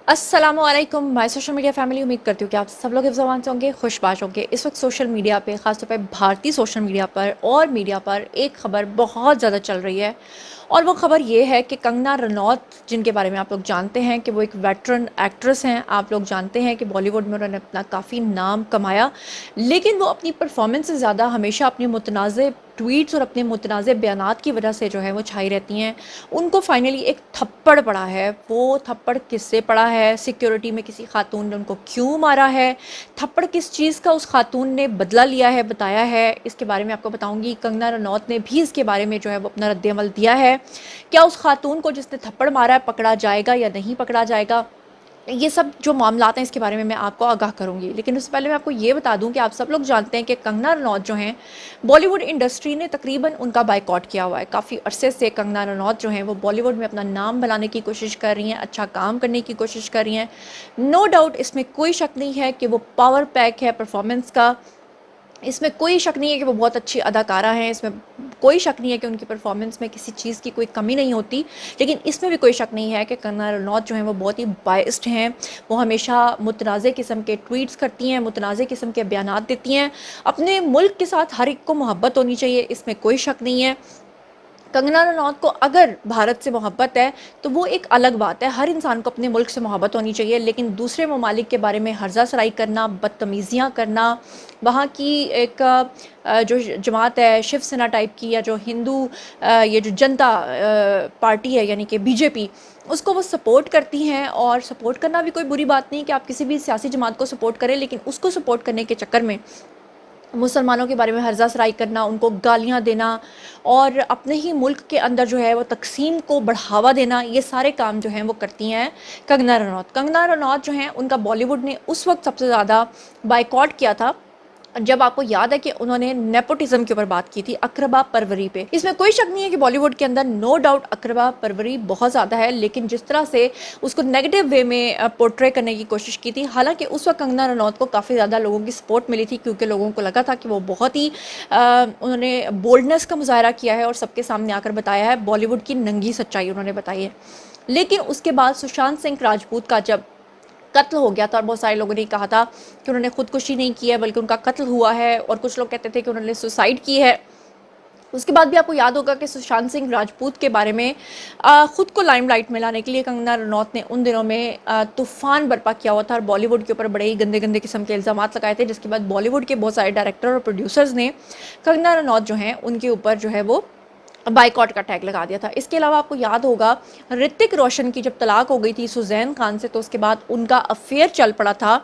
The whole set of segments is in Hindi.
अस्सलामुअलैकुम माय सोशल मीडिया फैमिली। उम्मीद करती हूँ कि आप सब लोग हिफ्ज़-ओ-अमान से होंगे, खुशबाश होंगे। इस वक्त सोशल मीडिया पे, ख़ासतौर पे भारतीय सोशल मीडिया पर और मीडिया पर एक ख़बर बहुत ज़्यादा चल रही है और वो ख़बर ये है कि कंगना रनौत, जिनके बारे में आप लोग जानते हैं कि वो एक वेटरन एक्ट्रेस हैं। आप लोग जानते हैं कि बॉलीवुड में उन्होंने अपना काफ़ी नाम कमाया, लेकिन वो अपनी परफॉर्मेंस से ज़्यादा हमेशा अपने मुतनाज़ ट्वीट्स और अपने मुतनाज़ बयानात की वजह से जो है वो छाई रहती हैं। उनको फाइनली एक थप्पड़ पड़ा है। वो थप्पड़ किससे पड़ा है? सिक्योरिटी में किसी खातून ने उनको क्यों मारा है? थप्पड़ किस चीज़ का उस खातून ने बदला लिया है, बताया है, इसके बारे में आपको बताऊंगी। कंगना रनौत ने भी इसके बारे में जो है वो अपना रद्द-ए-अमल दिया है। क्या उस खातून को जिसने थप्पड़ मारा है पकड़ा जाएगा या नहीं पकड़ा जाएगा? ये सब जो मामलात हैं इसके बारे में मैं आपको आगाह करूंगी, लेकिन उससे पहले मैं आपको ये बता दूं कि आप सब लोग जानते हैं कि कंगना रनौत जो हैं, बॉलीवुड इंडस्ट्री ने तकरीबन उनका बायकॉट किया हुआ है। काफ़ी अरसे से कंगना रनौत जो हैं वो बॉलीवुड में अपना नाम बनाने की कोशिश कर रही हैं, अच्छा काम करने की कोशिश कर रही हैं। नो डाउट इसमें कोई शक नहीं है कि वो पावर पैक है परफॉर्मेंस का। इसमें कोई शक नहीं है कि वो बहुत अच्छी अदाकारा हैं। इसमें कोई शक नहीं है कि उनकी परफॉर्मेंस में किसी चीज़ की कोई कमी नहीं होती। लेकिन इसमें भी कोई शक नहीं है कि कंगना रनौत जो हैं वो बहुत ही बायस्ड हैं। वो हमेशा मुतनाज़े किस्म के ट्वीट्स करती हैं, मुतनाज़े किस्म के बयानात देती हैं। अपने मुल्क के साथ हर एक को मोहब्बत होनी चाहिए, इसमें कोई शक नहीं है। कंगना रनौत को अगर भारत से मोहब्बत है तो वो एक अलग बात है। हर इंसान को अपने मुल्क से मोहब्बत होनी चाहिए, लेकिन दूसरे ममालिक के बारे में हर्जा सराई करना, बदतमीज़ियाँ करना, वहाँ की एक जो जमात है शिवसेना टाइप की, या जो हिंदू ये जो जनता पार्टी है यानी कि बीजेपी, उसको वो सपोर्ट करती हैं। और सपोर्ट करना भी कोई बुरी बात नहीं कि आप किसी भी सियासी जमात को सपोर्ट करें, लेकिन उसको सपोर्ट करने के चक्कर में मुसलमानों के बारे में हर्जा सराई करना, उनको गालियाँ देना और अपने ही मुल्क के अंदर जो है वो तकसीम को बढ़ावा देना, ये सारे काम जो हैं वो करती हैं कंगना रनौत। कंगना रनौत जो हैं उनका बॉलीवुड ने उस वक्त सबसे ज़्यादा बायकॉट किया था जब आपको याद है कि उन्होंने नेपोटिज्म के ऊपर बात की थी, अकरबा परवरी पे। इसमें कोई शक नहीं है कि बॉलीवुड के अंदर नो डाउट अकरबा परवरी बहुत ज़्यादा है, लेकिन जिस तरह से उसको नेगेटिव वे में पोर्ट्रे करने की कोशिश की थी, हालांकि उस वक्त कंगना रनौत को काफ़ी ज़्यादा लोगों की सपोर्ट मिली थी, क्योंकि लोगों को लगा था कि वो बहुत ही उन्होंने बोल्डनेस का मुजाहरा किया है और सबके सामने आकर बताया है, बॉलीवुड की नंगी सच्चाई उन्होंने बताई है। लेकिन उसके बाद सुशांत सिंह राजपूत का जब कत्ल हो गया था और बहुत सारे लोगों ने कहा था कि उन्होंने खुदकुशी नहीं की है बल्कि उनका कत्ल हुआ है, और कुछ लोग कहते थे कि उन्होंने सुसाइड की है। उसके बाद भी आपको याद होगा कि सुशांत सिंह राजपूत के बारे में ख़ुद को लाइमलाइट में लाने के लिए कंगना रनौत ने उन दिनों में तूफ़ान बर्पा किया हुआ था और बॉलीवुड के ऊपर बड़े ही गंदे गंदे किस्म के इल्ज़ाम लगाए थे, जिसके बाद बॉलीवुड के बहुत सारे डायरेक्टर और प्रोड्यूसर्स ने कंगना रनौत जो हैं उनके ऊपर जो है वो बाइकॉट का टैग लगा दिया था। इसके अलावा आपको याद होगा ऋतिक रोशन की जब तलाक हो गई थी सुजैन खान से, तो उसके बाद उनका अफेयर चल पड़ा था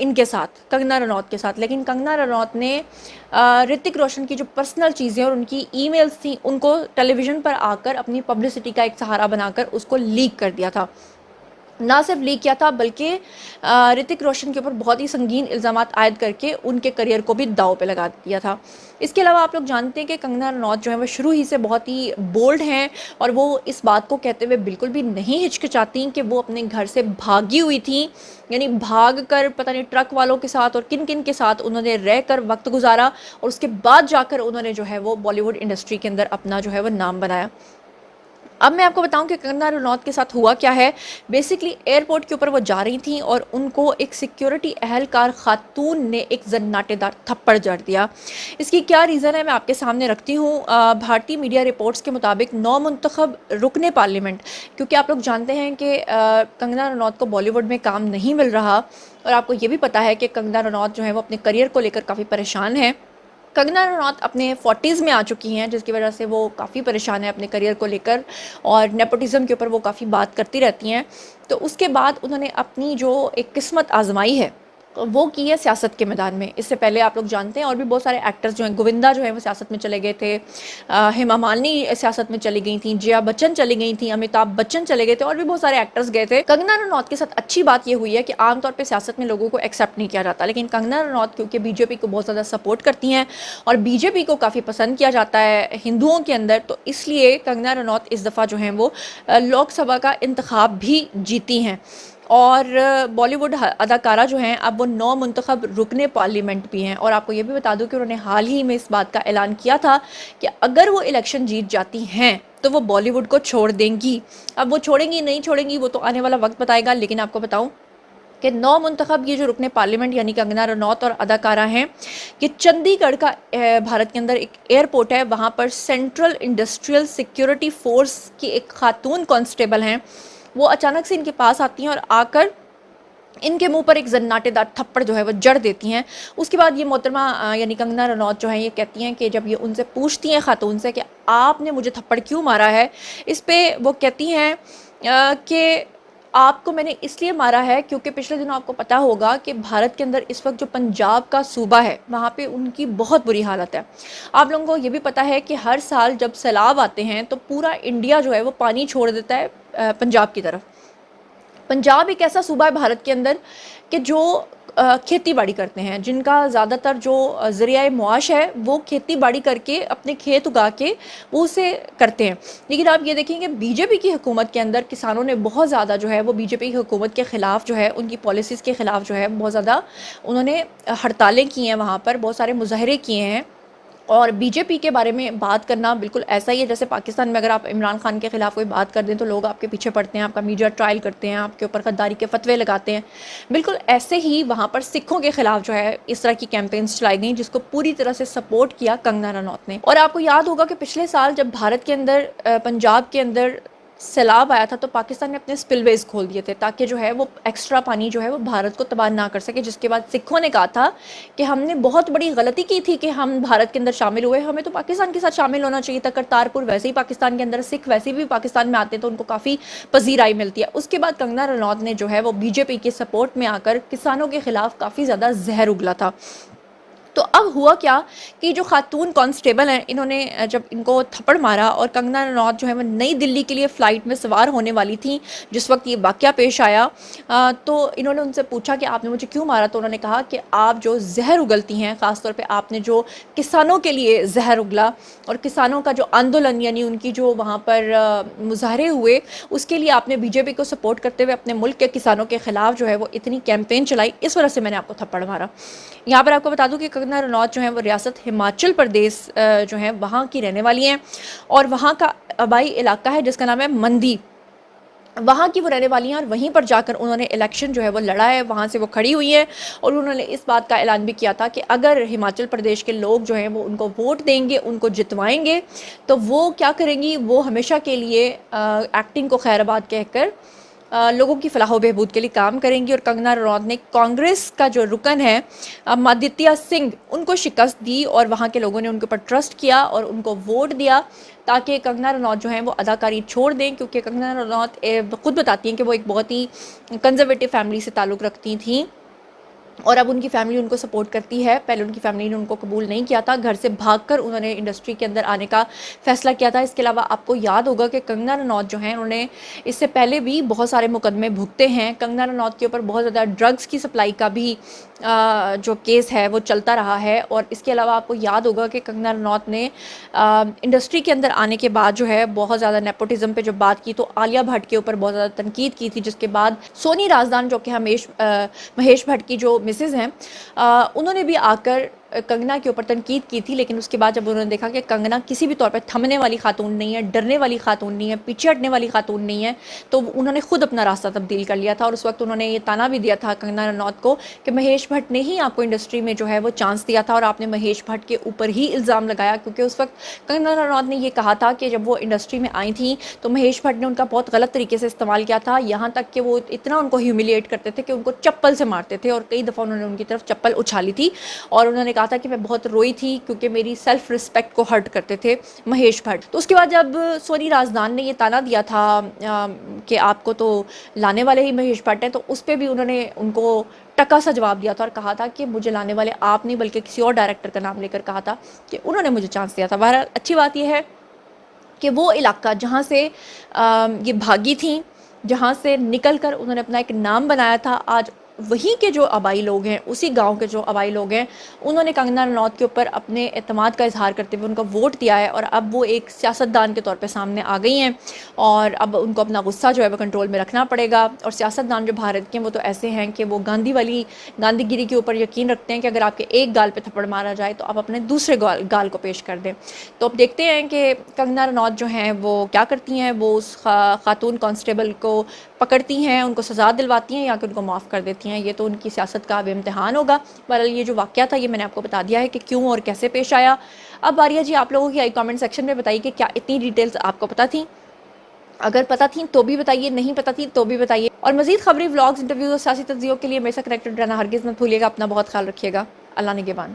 इनके साथ, कंगना रनौत के साथ। लेकिन कंगना रनौत ने ऋतिक रोशन की जो पर्सनल चीज़ें और उनकी ईमेल्स थी उनको टेलीविज़न पर आकर अपनी पब्लिसिटी का एक सहारा बनाकर उसको लीक कर दिया था। ना सिर्फ लीक किया था बल्कि ऋतिक रोशन के ऊपर बहुत ही संगीन इल्ज़ामात आयद करके उनके करियर को भी दाव पे लगा दिया था। इसके अलावा आप लोग जानते हैं कि कंगना रनौत जो है वो शुरू ही से बहुत ही बोल्ड हैं और वो इस बात को कहते हुए बिल्कुल भी नहीं हिचकिचाती कि वो अपने घर से भागी हुई थी, यानी भाग कर पता नहीं ट्रक वालों के साथ और किन किन के साथ उन्होंने रह कर वक्त गुजारा और उसके बाद जाकर उन्होंने जो है वो बॉलीवुड इंडस्ट्री के अंदर अपना जो है वो नाम बनाया। अब मैं आपको बताऊं कि कंगना रनौत के साथ हुआ क्या है। बेसिकली एयरपोर्ट के ऊपर वो जा रही थी और उनको एक सिक्योरिटी अहलकार खातून ने एक जन्नाटेदार थप्पड़ जड़ दिया। इसकी क्या रीज़न है मैं आपके सामने रखती हूँ। भारतीय मीडिया रिपोर्ट्स के मुताबिक नौमुंतखब रुकने पार्लियामेंट, क्योंकि आप लोग जानते हैं कि कंगना रनौत को बॉलीवुड में काम नहीं मिल रहा, और आपको ये भी पता है कि कंगना रनौत जो है वो अपने करियर को लेकर काफ़ी परेशान है। कंगना रनौत अपने 40s में आ चुकी हैं, जिसकी वजह से वो काफ़ी परेशान है अपने करियर को लेकर और नेपोटिज़म के ऊपर वो काफ़ी बात करती रहती हैं। तो उसके बाद उन्होंने अपनी जो एक किस्मत आजमाई है वो की है सियासत के मैदान में। इससे पहले आप लोग जानते हैं और भी बहुत सारे एक्टर्स जो हैं, गोविंदा जो है वो सियासत में चले गए थे, हेमा मालिनी सियासत में चली गई थी, जया बच्चन चली गई थी, अमिताभ बच्चन चले गए थे और भी बहुत सारे एक्टर्स गए थे। कंगना रनौत के साथ अच्छी बात ये हुई है कि आमतौर पर सियासत में लोगों को एक्सेप्ट नहीं किया जाता, लेकिन कंगना रनौत क्योंकि बीजेपी को बहुत ज़्यादा सपोर्ट करती हैं और बीजेपी को काफ़ी पसंद किया जाता है हिंदुओं के अंदर, तो इसलिए कंगना रनौत इस दफ़ा जो हैं वो लोकसभा का इंतखाब भी जीती हैं। और बॉलीवुड अदाकारा जो हैं अब वो नौ मुंतखब रुकने पार्लियामेंट भी हैं। और आपको ये भी बता दूं कि उन्होंने हाल ही में इस बात का ऐलान किया था कि अगर वो इलेक्शन जीत जाती हैं तो वो बॉलीवुड को छोड़ देंगी। अब वो छोड़ेंगी नहीं छोड़ेंगी वो तो आने वाला वक्त बताएगा, लेकिन आपको बताऊं कि नौ मुंतखब ये जो रुकने पार्लियामेंट यानी कि कंगना रनौत और अदाकारा हैं, कि चंडीगढ़ का भारत के अंदर एक एयरपोर्ट है, वहाँ पर सेंट्रल इंडस्ट्रियल सिक्योरिटी फोर्स की एक खातून कांस्टेबल हैं, वो अचानक से इनके पास आती हैं और आकर इनके मुंह पर एक जन्नाटेदार थप्पड़ जो है वो जड़ देती हैं। उसके बाद ये मोहतरमा यानी कंगना रनौत जो है ये कहती हैं कि जब ये उनसे पूछती हैं खातून से कि आपने मुझे थप्पड़ क्यों मारा है, इस पे वो कहती हैं कि आपको मैंने इसलिए मारा है क्योंकि पिछले दिनों आपको पता होगा कि भारत के अंदर इस वक्त जो पंजाब का सूबा है वहाँ पे उनकी बहुत बुरी हालत है। आप लोगों को ये भी पता है कि हर साल जब सैलाब आते हैं तो पूरा इंडिया जो है वो पानी छोड़ देता है पंजाब की तरफ। पंजाब एक ऐसा सूबा है भारत के अंदर कि जो खेती बाड़ी करते हैं, जिनका ज़्यादातर जो ज़रिया मुआश है वो खेती बाड़ी करके अपने खेत उगा के वो उसे करते हैं। लेकिन आप ये देखेंगे बीजेपी की हुकूमत के अंदर किसानों ने बहुत ज़्यादा जो है वो बीजेपी की हुकूमत के ख़िलाफ़ जो है उनकी पॉलिसीज़ के ख़िलाफ़ जो है बहुत ज़्यादा उन्होंने हड़तालें की हैं, वहाँ पर बहुत सारे मुजाहरे किए हैं। और बीजेपी के बारे में बात करना बिल्कुल ऐसा ही है जैसे पाकिस्तान में अगर आप इमरान खान के ख़िलाफ़ कोई बात कर दें तो लोग आपके पीछे पड़ते हैं, आपका मीडिया ट्रायल करते हैं, आपके ऊपर गद्दारी के फतवे लगाते हैं। बिल्कुल ऐसे ही वहाँ पर सिखों के ख़िलाफ़ जो है इस तरह की कैंपेन्स चलाई गई जिसको पूरी तरह से सपोर्ट किया कंगना रनौत ने। और आपको याद होगा कि पिछले साल जब भारत के अंदर पंजाब के अंदर सैलाब आया था तो पाकिस्तान ने अपने स्पिलवेज खोल दिए थे ताकि जो है वो एक्स्ट्रा पानी जो है वो भारत को तबाह ना कर सके, जिसके बाद सिखों ने कहा था कि हमने बहुत बड़ी गलती की थी कि हम भारत के अंदर शामिल हुए, हमें तो पाकिस्तान के साथ शामिल होना चाहिए था। करतारपुर वैसे ही पाकिस्तान के अंदर, सिख वैसे भी पाकिस्तान में आते हैं तो उनको काफ़ी पजीराई मिलती है। उसके बाद कंगना रनौत ने जो है वो बीजेपी के सपोर्ट में आकर किसानों के खिलाफ काफ़ी ज़्यादा जहर उगला था। तो अब हुआ क्या कि जो खातून कांस्टेबल हैं इन्होंने जब इनको थप्पड़ मारा और कंगना रनौत जो है वो नई दिल्ली के लिए फ़्लाइट में सवार होने वाली थी जिस वक्त ये वाक़या पेश आया, तो इन्होंने उनसे पूछा कि आपने मुझे क्यों मारा। तो उन्होंने कहा कि आप जो जहर उगलती हैं, ख़ास तौर पे आपने जो किसानों के लिए जहर उगला और किसानों का जो आंदोलन यानी उनकी जो वहाँ पर मुजाहरे हुए उसके लिए आपने बीजेपी को सपोर्ट करते हुए अपने मुल्क के किसानों के ख़िलाफ़ जो है वो इतनी कैंपेन चलाई, इस वजह से मैंने आपको थप्पड़ मारा। यहाँ पर आपको बता दूं कि कंगना रनौत जो है वो रियासत हिमाचल प्रदेश जो है वहाँ की रहने वाली हैं और वहाँ का आबाई इलाका है जिसका नाम है मंदी, वहाँ की वो रहने वाली हैं और वहीं पर जाकर उन्होंने इलेक्शन जो है वो लड़ा है, वहाँ से वो खड़ी हुई है और उन्होंने इस बात का ऐलान भी किया था कि अगर हिमाचल प्रदेश के लोग जो हैं वो उनको वोट देंगे, उनको जितवाएंगे तो वो क्या करेंगी, वो हमेशा के लिए एक्टिंग को खैराबाद कहकर लोगों की फलाह बहबूद के लिए काम करेंगी। और कंगना रनौत ने कांग्रेस का जो रुकन है मादित्य सिंह उनको शिकस्त दी और वहाँ के लोगों ने उनके ऊपर ट्रस्ट किया और उनको वोट दिया ताकि कंगना रनौत जो है वो अदाकारी छोड़ दें, क्योंकि कंगना रनौत खुद बताती हैं कि वो एक बहुत ही कंजर्वेटिव फैमिली से ताल्लुक़ रखती थी और अब उनकी फैमिली उनको सपोर्ट करती है। पहले उनकी फैमिली ने उनको कबूल नहीं किया था, घर से भागकर उन्होंने इंडस्ट्री के अंदर आने का फ़ैसला किया था। इसके अलावा आपको याद होगा कि कंगना रनौत जो हैं उन्होंने इससे पहले भी बहुत सारे मुकदमे भुगते हैं। कंगना रनौत के ऊपर बहुत ज़्यादा ड्रग्स की सप्लाई का भी जो केस है वो चलता रहा है। और इसके अलावा आपको याद होगा कि कंगना रनौत ने इंडस्ट्री के अंदर आने के बाद जो है बहुत ज़्यादा नेपोटिज़म पे जब बात की तो आलिया भट्ट के ऊपर बहुत ज़्यादा तनकीद की थी, जिसके बाद सोनी राजदान जो कि महेश भट्ट की जो मिसेज़ हैं उन्होंने भी आकर कंगना के ऊपर तनकीद की थी। लेकिन उसके बाद जब उन्होंने देखा कि कंगना किसी भी तौर पे थमने वाली खातून नहीं है, डरने वाली खातून नहीं है, पीछे हटने वाली खातून नहीं है, तो उन्होंने खुद अपना रास्ता तब्दील कर लिया था। और उस वक्त उन्होंने ये ताना भी दिया था कंगना रनौत को कि महेश भट्ट ने ही आपको इंडस्ट्री में जो है वो चांस दिया था और आपने महेश भट्ट के ऊपर ही इल्ज़ाम लगाया, क्योंकि उस वक्त कंगना रनौत ने ये कहा था कि जब वो इंडस्ट्री में आई थी तो महेश भट्ट ने उनका बहुत गलत तरीके से इस्तेमाल किया था, यहाँ तक कि वो इतना उनको ह्यूमिलिएट करते थे कि उनको चप्पल से मारते थे और कई दफ़ा उन्होंने उनकी तरफ चप्पल उछाली थी। और उन्होंने कहा था कि मैं बहुत रोई थी क्योंकि मेरी सेल्फ रिस्पेक्ट को हर्ट करते थे महेश भट्ट। तो उसके बाद जब सोनी राजदान ने ये ताना दिया था कि आपको तो लाने वाले ही महेश भट्ट हैं, तो उस पर भी उन्होंने उनको टका सा जवाब दिया था और कहा था कि मुझे लाने वाले आप नहीं बल्कि किसी और डायरेक्टर का नाम लेकर कहा था कि उन्होंने मुझे चांस दिया था। बहरहाल अच्छी बात यह है कि वो इलाका जहाँ से ये भागी थी, जहाँ से निकल कर उन्होंने अपना एक नाम बनाया था, आज वहीं के जो आबाई लोग हैं, उसी गांव के जो आबाई लोग हैं, उन्होंने कंगना रनौत के ऊपर अपने एतमाद का इजहार करते हुए उनका वोट दिया है और अब वो एक सियासतदान के तौर पे सामने आ गई हैं और अब उनको अपना गुस्सा जो है वो कंट्रोल में रखना पड़ेगा। और सियासतदान जो भारत के हैं वो तो ऐसे हैं कि वो गांधीगिरी के ऊपर यकीन रखते हैं कि अगर आपके एक गाल पे थप्पड़ मारा जाए तो आप अपने दूसरे गाल को पेश कर दें। तो अब देखते हैं कि कंगना रनौत जो हैं वो क्या करती हैं। वो उस खातून कांस्टेबल को पकड़ती हैं, उनको सज़ा दिलवाती हैं या कि उनको माफ़ कर देती हैं। ये तो उनकी सियासत का अब इम्तिहान होगा। बहरहाल ये जो वाक़या था ये मैंने आपको बता दिया है कि क्यों और कैसे पेश आया। अब बारी है जी आप लोगों की, आई कमेंट सेक्शन में बताइए कि क्या इतनी डिटेल्स आपको पता थी? अगर पता थी तो भी बताइए, नहीं पता थी तो भी बताइए। और मज़ीद खबरें, व्लॉग्स, इंटरव्यूज़ और सियासी तज्ज़ियों के लिए मेरे साथ कनेक्टेड रहना हरगिज़ मत भूलिएगा। अपना बहुत ख्याल रखिएगा। अल्लाह निगहबान।